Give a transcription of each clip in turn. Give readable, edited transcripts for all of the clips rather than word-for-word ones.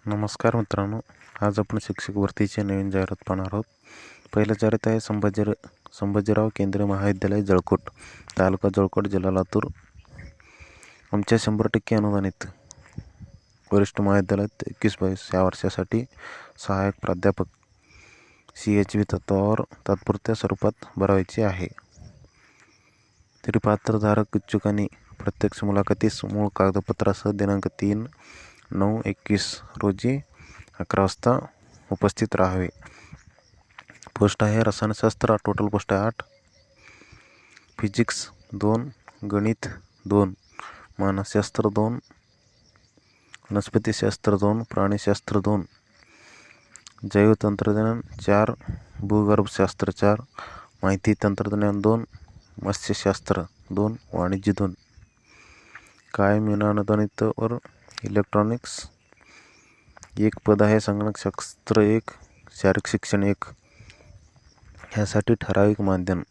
नमस्कार मित्रांनो, आज आपण शिक्षक भरतीची नवीन जाहिरात पाहणार आहोत. पहिलं जाहिरात आहे संभाजीराव केंद्रीय महाविद्यालय जळकोट, तालुका जळकोट, जिल्हा लातूर. आमच्या 100% अनुदानित वरिष्ठ महाविद्यालयात 21-22 या वर्षासाठी सहाय्यक प्राध्यापक CHV तत्वावर तात्पुरत्या स्वरूपात भरायचे आहे. तरी पात्रधारक इच्छुकांनी प्रत्यक्ष मुलाखतीस मूळ कागदपत्रासह दिनांक 3/9/21 रोजी 11 वाजता उपस्थित राहावे. पोस्ट आहे रसायनशास्त्र, टोटल पोस्ट आहे 8. फिजिक्स 2, गणित 2, मानसशास्त्र 2, वनस्पतीशास्त्र 2, प्राणीशास्त्र 2, जैवतंत्रज्ञान 4, भूगर्भशास्त्र 4, माहिती तंत्रज्ञान 2, मत्स्यशास्त्र 2, वाणिज्य 2. कायम अनुदानितवर इलेक्ट्रॉनिक्स 1 पद आहे. संगणकशास्त्र 1, शारीरिक शिक्षण 1. ह्यासाठी ठराविक मानधन.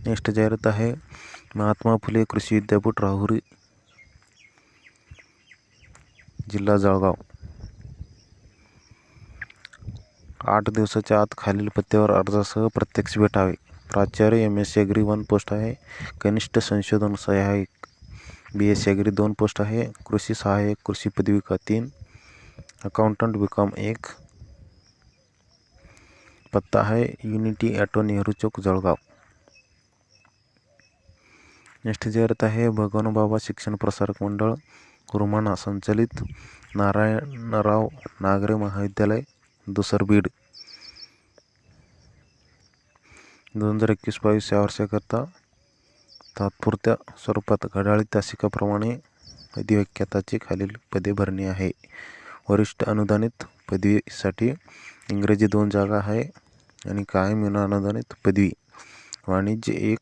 नेक्स्ट जाहिरात आहे महात्मा फुले कृषी विद्यापीठ, राहुरी, जिल्हा जळगाव. 8 दिवसाच्या आत खालील पत्त्यावर अर्जासह प्रत्यक्ष भेटावे. प्राचार्य MSc ॲग्री 1 पोस्ट आहे. कनिष्ठ संशोधन सहाय्यक BSc ॲग्री 2 पोस्ट आहे. कृषी सहाय्यक कृषी पदविका 3, अकाउंटंट BCom 1. पत्ता आहे युनिटी ॲटो, नेहरू चौक, जळगाव. नेक्स्ट जाहिरात आहे भगवानबाबा शिक्षण प्रसारक मंडळ, रुमाना संचालित नारायणराव नागरे महाविद्यालय, दुसर, बीड. 2021-22 या वर्षाकरता तात्पुरत्या स्वरूपात घड्याळी तासिकाप्रमाणे अधिव्याख्याताची खालील पदे भरणी आहे. वरिष्ठ अनुदानित पदवीसाठी इंग्रजी 2 जागा आहे आणि कायम अनुदानित पदवी वाणिज्य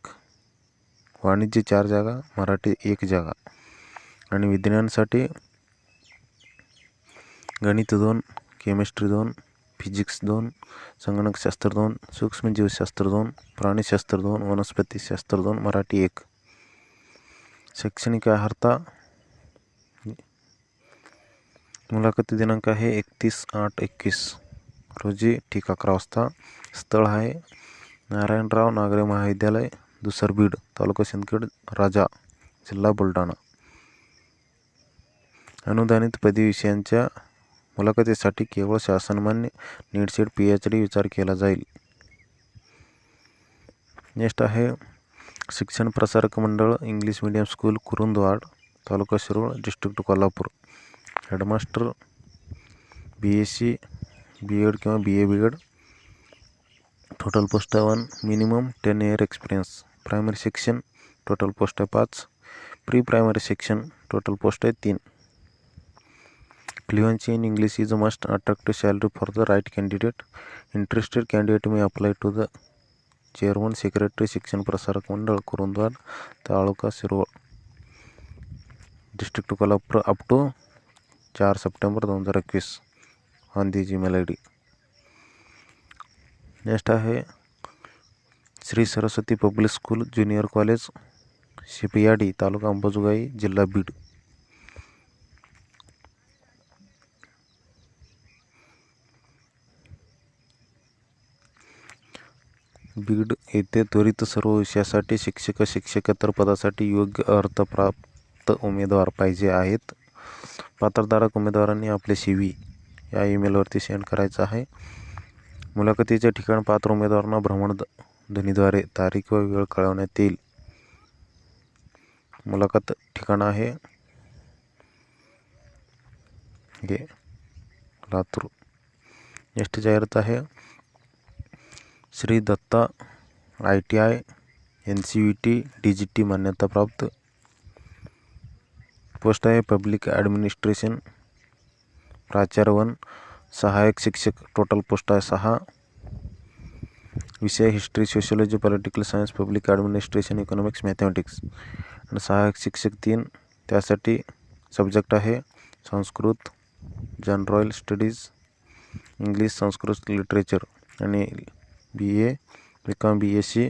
4 जागा, मराठी 1 जागा आणि विज्ञानसाठी गणित 2, केमिस्ट्री 2, फिजिक्स 2, संगणकशास्त्र 2, सूक्ष्मजीवशास्त्र 2, प्राणीशास्त्र 2, वनस्पतीशास्त्र 2, मराठी 1. शैक्षणिक अर्हता. मुलाखती दिनांक आहे 31/8/21 रोजी ठीक 11 वाजता. स्थळ आहे नारायणराव नागरे महाविद्यालय, दुसर, बीड, तालुका सिंदखेड राजा, जिल्हा बुलढाणा. अनुदानित पदवी विषयांच्या मुलाखतीसाठी केवळ शासनमान्य नीट/सेट PhD विचार केला जाईल. नेक्स्ट आहे Shikshan Prasarak Mandal English medium school, Kurundwad, taluka Shirol, district Kolhapur. Headmaster BSc B.Ed किंवा BA B.Ed. टोटल पोस्ट आहे 1. Minimum 10 year experience. Primary section total post आहे 5. Pre primary section total post आहे 3. Fluency in English is a must. Attractive salary for the right candidate. Interested candidate may apply to the Chairman Secretary Shikshan Prasarak Mandal, Kurundwad, taluka Shirol, district Kolhapur, up to 4 September 2021 on the Gmail ID. Next आहे Shri Saraswati public school, junior college, Shipyadi, taluka Ambajogai, जिल्हा बीड. बीड येथे त्वरित सर्व विषयासाठी शिक्षकेतर पदासाठी योग्य अर्हताप्राप्त उमेदवार पाहिजे आहेत. पात्रधारक उमेदवारांनी आपले CV या ईमेलवरती सेंड करायचं आहे. मुलाखतीचे ठिकाण पात्र उमेदवारांना भ्रमणध्वनीद्वारे तारीख व वेळ कळवण्यात येईल. मुलाखत ठिकाण आहे लातूर. नेक्स्ट जाहिरात आहे Shri Datta ITI NCVT DGT मान्यताप्राप्त. पोस्ट आहे पब्लिक ॲडमिनिस्ट्रेशन, प्राचार्य 1, सहाय्यक शिक्षक टोटल पोस्ट आहे 6. विषय history, sociology, political science, public administration, economics, mathematics. आणि सहाय्यक शिक्षक 3. त्यासाठी सब्जेक्ट आहे Sanskrit, general studies, English, Sanskrit literature आणि BA BCom BSc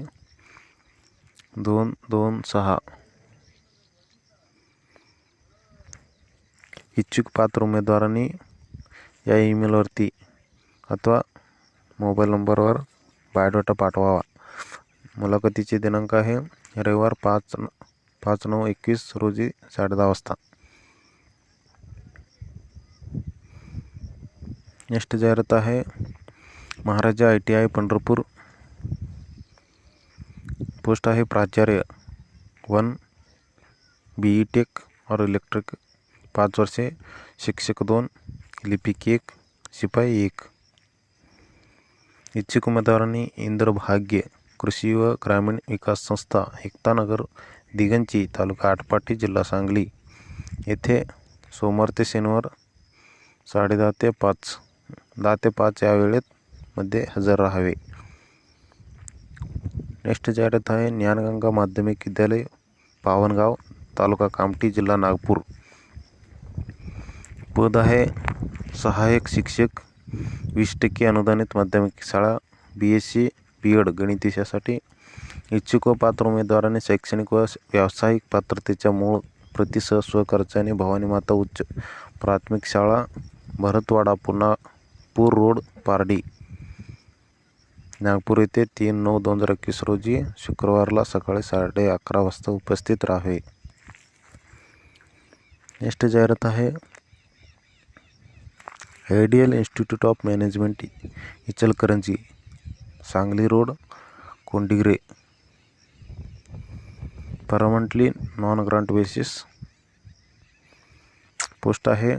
226. इच्छुक पात्र उमेदवारांनी या ईमेलवरती अथवा मोबाईल नंबरवर बायोडाटा पाठवावा. मुलाखतीचे दिनांक आहे रविवार 5/9/21 रोजी 10:30 वाजता. नेक्स्ट जाहिरात आहे महाराजा ITI पंढरपूर. पोस्ट आहे प्राचार्य 1 BE टेक और इलेक्ट्रिक 5 वर्षे, शिक्षक 2, लिपिक 1, शिपाई 1. इच्छुक उमेदवारांनी इंद्रभाग्य कृषी व ग्रामीण विकास संस्था, एकता नगर, दिगंची, तालुका आटपाडी, जिल्हा सांगली येथे सोमवार ते शनिवार 10:30 ते 5 या वेळेत मध्ये हजर राहावे. नेक्स्ट जाहिरात आहे ज्ञानगंगा माध्यमिक विद्यालय पावनगाव, तालुका कामठी, जिल्हा नागपूर. पद आहे सहाय्यक शिक्षक, 20% अनुदानित माध्यमिक शाळा, BSc B.Ed गणित विषयासाठी. इच्छुक व पात्र उमेदवारांनी शैक्षणिक व व्यावसायिक पात्रतेच्या मूळ प्रतीसह स्वखर्चाने भवानी माता उच्च प्राथमिक शाळा, भरतवाडा, पुनापूर रोड, पारडी, नागपूर येथे 3/9/2021 रोजी शुक्रवारला सकाळी 11:30 वाजता उपस्थित राहावे. नेक्स्ट जाहिरात आहे ideal institute of management Ichalkaranji, Sangli road, Kondigre. Permanently non grant basis. Post आहे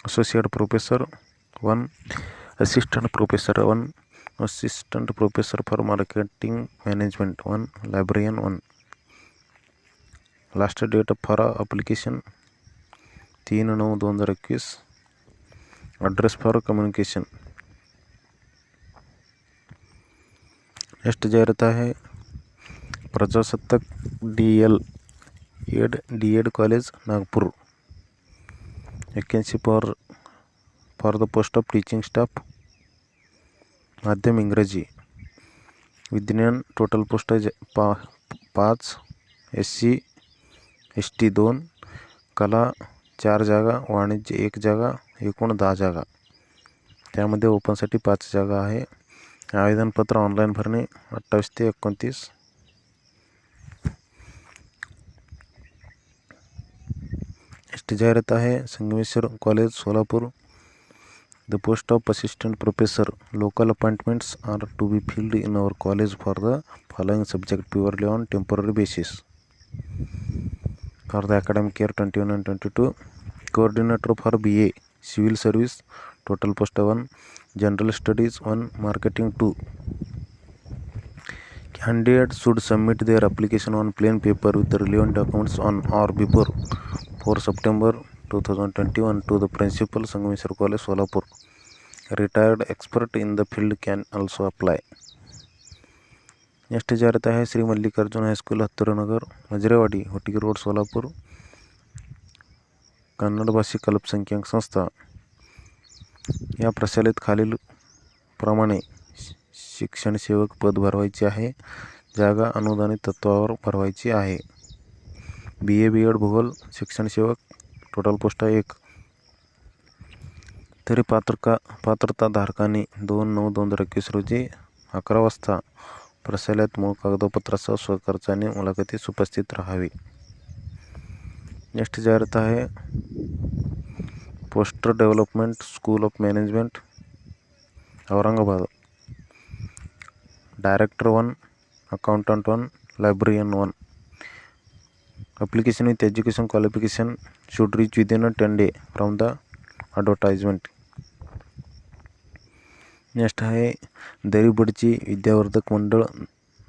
associate professor 1, assistant professor 1, assistant professor for marketing management 1, librarian 1. Last date for application 3/9/2021. Address for communication. Next जाहिरात आहे Prajasattak DED college Nagpur. Vacancy for the post of teaching staff, माध्यम इंग्रजी. विज्ञान total post 5, SC ST 2, कला 4 जागा, वाणिज्य 1 जागा, एकूण 10 जागा. त्यामध्ये ओपनसाठी 5 जागा आहे. आवेदनपत्र ऑनलाईन भरणे 28 ते 29. नेक्स्ट जाहिरात आहे Sangameshwar college Solapur. The post of assistant professor. Local appointments are to be filled in our college for the following subject purely on temporary basis for the academic year 21 and 22. Coordinator for BA Civil Service. Total post 1, General Studies 1, Marketing 2. Candidates should submit their application on plain paper with the relevant documents on or before 4 September 2021 to the Principal, Sangameshwar College, Solapur. Retired expert in the field can also apply. Next जाहिरात आहे Shri Mallikarjun high school, हत्तूरनगर, Majrewadi, Hotgi road, Solapur. Kannada भाषिक अल्पसंख्याक संस्था. या प्रशालेत खालील प्रमाणे शिक्षण सेवक पद भरवायचे आहे. जागा अनुदानित तत्वावर भरवायची आहे. BA B.Ed भूगोल शिक्षण सेवक. Total post 1. तरी पात्रताधारकांनी 2/9/2021 रोजी 11 वाजता प्रशालेत मूळ कागदपत्रासह स्वखर्चाने मुलाखतीस उपस्थित राहावे. नेक्स्ट जाहिरात आहे poster development school of management, Aurangabad. Director 1, accountant 1, librarian 1. application with education qualification should reach within 10 days from the advertisement. Next आहे दरीबडची विद्यावर्धक मंडळ,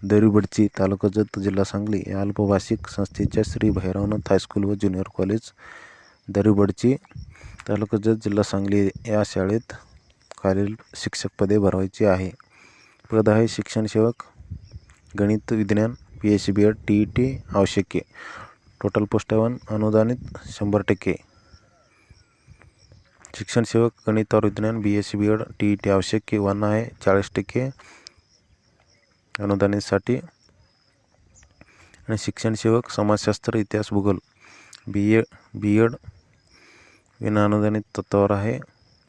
दरीबडची, तालुका जत, जिल्हा सांगली या अल्पभाषिक संस्थेच्या श्री भैरवनाथ हायस्कूल व ज्युनियर कॉलेज दरीबडची, तालुका जत, जिल्हा सांगली या शाळेत खालील शिक्षक पदे भरवायची आहे. पद आहे शिक्षण सेवक, गणित विज्ञान, BSc B.Ed TET आवश्यक. टोटल पोस्ट 1, अनुदानित 100%. शिक्षण सेवक गणित और विज्ञान BSc B.Ed TET आवश्यक 1 आहे, 40% अनुदानितसाठी. आणि शिक्षण सेवक समाजशास्त्र, इतिहास, भूगोल B.Ed विनाअनुदानित तत्त्वावर आहे.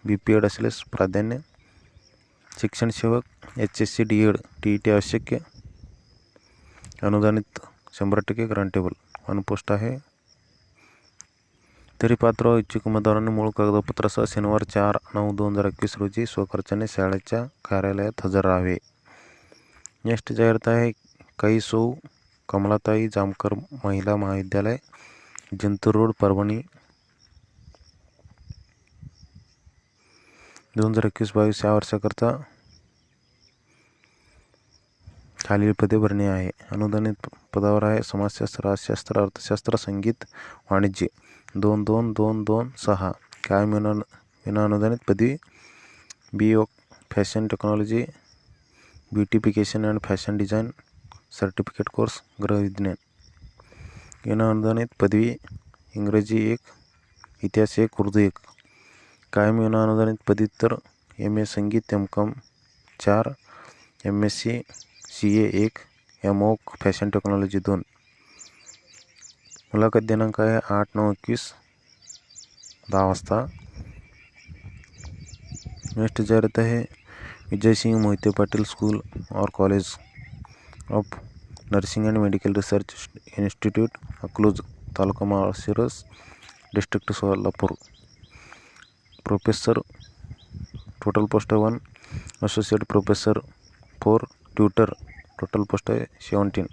BPED असल्यास प्राधान्य. शिक्षण सेवक HSC DED TET आवश्यक. अनुदानित 100% ग्रांटेबल. पोस्ट आहे. तरी पात्र व इच्छुक उमेदवारांनी मूळ कागदपत्रासह शनिवार 4/9/2021 रोजी स्वखर्चाने शाळेच्या कार्यालयात हजर राहावे. नेक्स्ट जाहिरात आहे. काही सौ कमलाताई जामकर महिला महाविद्यालय, जिंतूर रोड, परभणी. 2021-22 या वर्षाकरता खालील पदे भरणे आहे. अनुदानित पदावर आहे समाजशास्त्र, राज्यशास्त्र, अर्थशास्त्र, संगीत, वाणिज्य. 2-2-2-2-6. कायम विनाअनुदानित पदवी BO fashion technology, beautification and fashion design certificate course, गृहविज्ञान. विनाअनुदानित पदवी इंग्रजी 1, इतिहास 1, उर्दू 1. कायम विनाअनुदानित पदव्युत्तर MA संगीत, MCOM 4, MSc CA 1, MOOC fashion technology 2. मुलाखत दिनांक आहे 8/9/21 10 वाजता. नेक्स्ट जाहिरात आहे. विजयसिंग मोहिते पाटील स्कूल और college of nursing and medical research institute, Akluj, taluka Malshiras, district Solapur. Professor, total post 1, associate professor 4, tutor, total post आहे 17.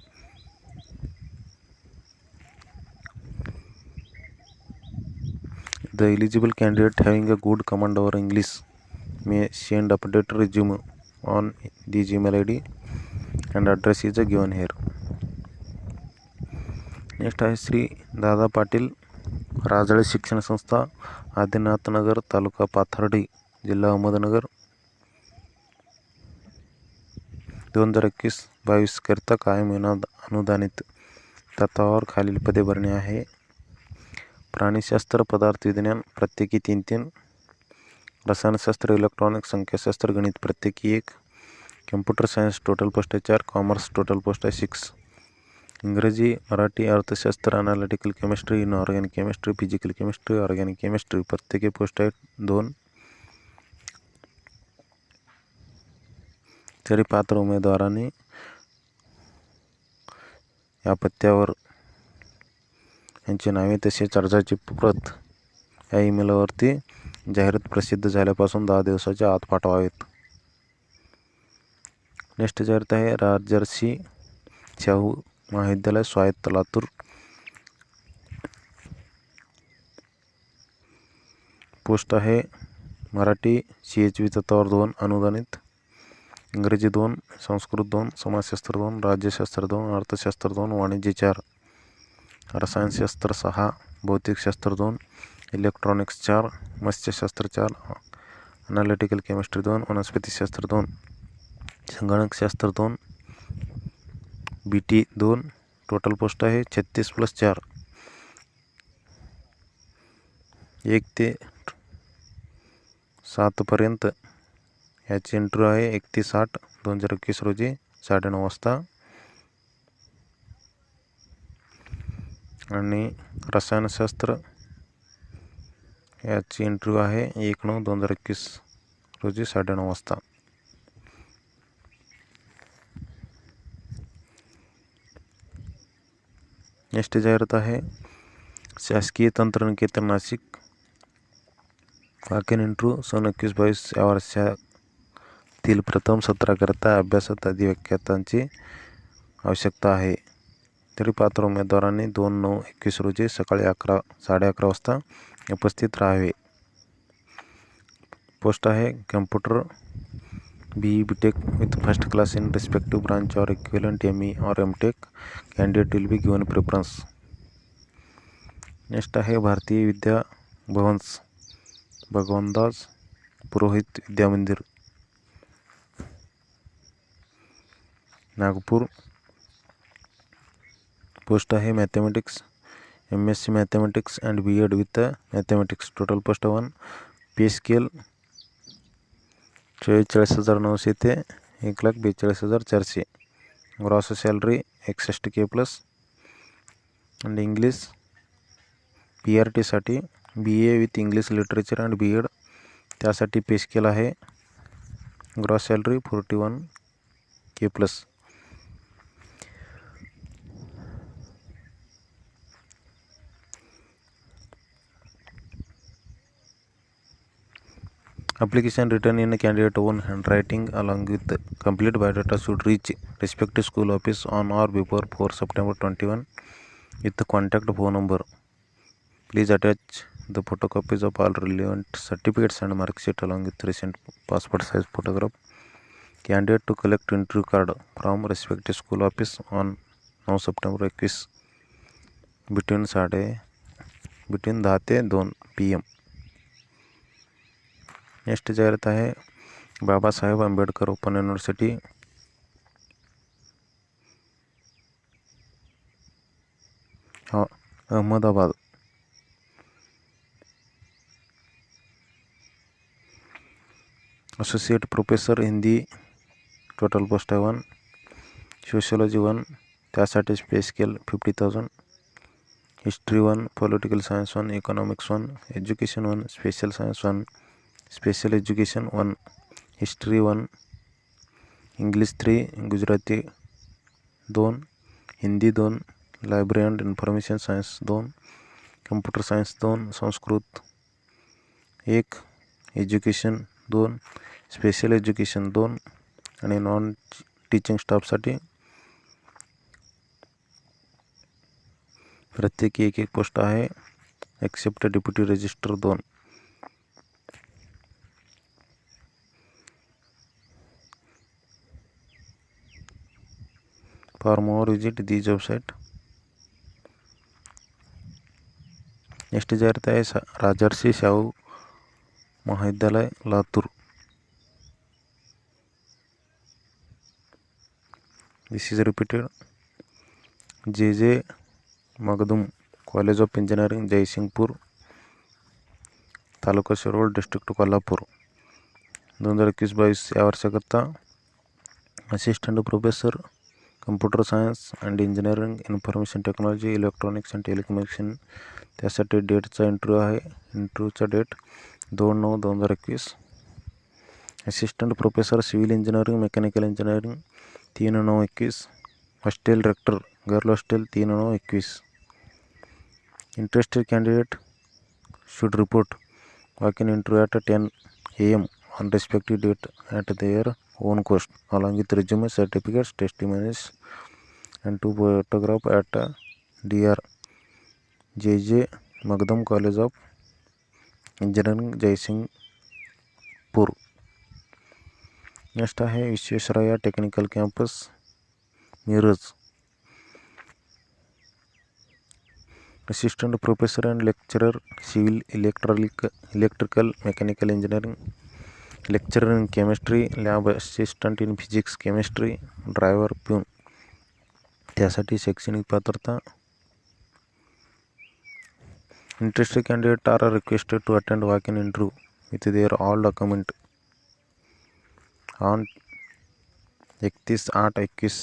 The eligible candidate having a good command over English may send updated resume on the Gmail ID and address is given here. Next आहे श्री दादा पाटील राजळे शिक्षण संस्था, आदिनाथनगर, तालुका पाथर्डी, जिल्हा अहमदनगर. 2021-22 करता कायम अनुदानित तत्त्वावर खालील पदे भरणे आहे. प्राणीशास्त्र, पदार्थ विज्ञान प्रत्येकी 3-3. रसायनशास्त्र, इलेक्ट्रॉनिक, संख्याशास्त्र, गणित प्रत्येकी 1. कम्प्युटर सायन्स टोटल पोस्ट आहे 4. कॉमर्स टोटल पोस्ट आहे 6. इंग्रजी, मराठी, अर्थशास्त्र, analytical chemistry, inorganic chemistry, physical chemistry, organic chemistry प्रत्येकी पोस्ट आहे 2. तरी पात्र उमेदवारांनी या पत्त्यावर यांची नावे तसेच अर्जाची प्रत या ईमेलवरती जाहिरात प्रसिद्ध झाल्यापासून 10 दिवसाच्या आत पाठवावेत. नेक्स्ट जाहिरात आहे. राजर्षी शाहू महाविद्यालय स्वायत्त लातूर. पोस्ट आहे मराठी CHV तत्त्वावर 2 अनुदानित, इंग्रजी 2, संस्कृत 2, समाजशास्त्र 2, राज्यशास्त्र 2, अर्थशास्त्र 2, वाणिज्य 4, रसायनशास्त्र 6, भौतिकशास्त्र 2, electronics 4, मत्स्यशास्त्र 4, analytical chemistry 2, वनस्पतीशास्त्र 2, संगणकशास्त्र 2, BT 2. Total post आहे 36 + 4. 1 ते 7 पर्यंत याची इंटरव्ह्यू आहे. 31/8/2021 रोजी 9:30 वाजता. आणि रसायनशास्त्र याची इंटरव्ह्यू आहे 1/9/2021 रोजी 9:30 वाजता. नेक्स्ट जाहिरात आहे. शासकीय तंत्रनिकेतन नाशिक, वाकन इंटरव्ह्यू 21-22 या वर्षातील प्रथम सत्राकरता अभ्यासात अधिव्याख्यातांची आवश्यकता आहे. तरी पात्र उमेदवारांनी 2/9/21 रोजी सकाळी 11:30 वाजता उपस्थित राहावे. पोस्ट आहे computer BE BTech with first class in respective branch or equivalent ME or MTech. Candidate will be given preference. Next आहे भारतीय विद्या भवन्स, भगवंदास पुरोहित विद्या मंदिर, नागपूर. पोस्ट आहे mathematics, MSc mathematics and BEd with mathematics. Total post 1. Pay scale 44,900 ते 1,42,400. Gross salary 61K+ आणि English PRT साठी BA with English literature and B.Ed त्यासाठी pay scale आहे gross salary 41K+. Application written in a candidate own handwriting along with the complete biodata should reach respective school office on or before 4 September 21 with the contact phone number. Please attach the photocopies of all relevant certificates and mark sheet along with recent passport size photograph. Candidate to collect interview card from respective school office on 9 September 21 between 10 ते 2 PM. Next जाहिरात आहे Babasaheb Ambedkar open university Ahmedabad. Associate professor Hindi total post आहे 1. Sociology 1 त्यासाठी pay scale 50,000. History 1, political science 1, economics 1, education 1, special science 1, special education 1, history 1, English 3, Gujarati 2, Hindi 2, library and information science 2, computer science 2, Sanskrit 1, education 2, special education 2 आणि non teaching स्टाफसाठी प्रत्येकी एक post आहे. Except deputy register 2. For more visit these website. Next जाहिरात आहे राजर्षी शाहू महाविद्यालय लातूर. दिस is repeated. J Magdum college of engineering Jaysingpur taluka Shirol district Kolhapur 2021-22 या वर्षाकरता assistant professor computer science and engineering information technology electronics and telecommunication त्यासाठी डेटचा इंटरव्ह्यू आहे. इंटरव्ह्यूचा date 2/9/2021. Assistant professor civil engineering mechanical engineering 3/9/21. Hostel rector girl hostel 3/9/21. Interested candidate should report walk-in interview at 10 AM on respective date at their own cost along with resume, certificates, testimonies and 2 photograph at Dr. J.J. Magdum College of Engineering Jaysingpur. Next आहे Visvesvaraya technical campus Miraj. Assistant professor and lecturer civil electrical mechanical engineering, lecturer in chemistry, lab assistant in physics chemistry, driver peon त्यासाठी शैक्षणिक पात्रता. Interested candidate are requested to attend walk in interview with their all document on 31/8/21.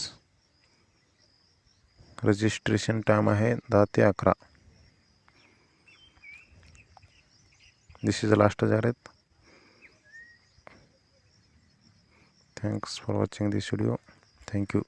Registration time आहे 10 ते 11. This is the last जाहिरात. Thanks for watching this video. Thank you.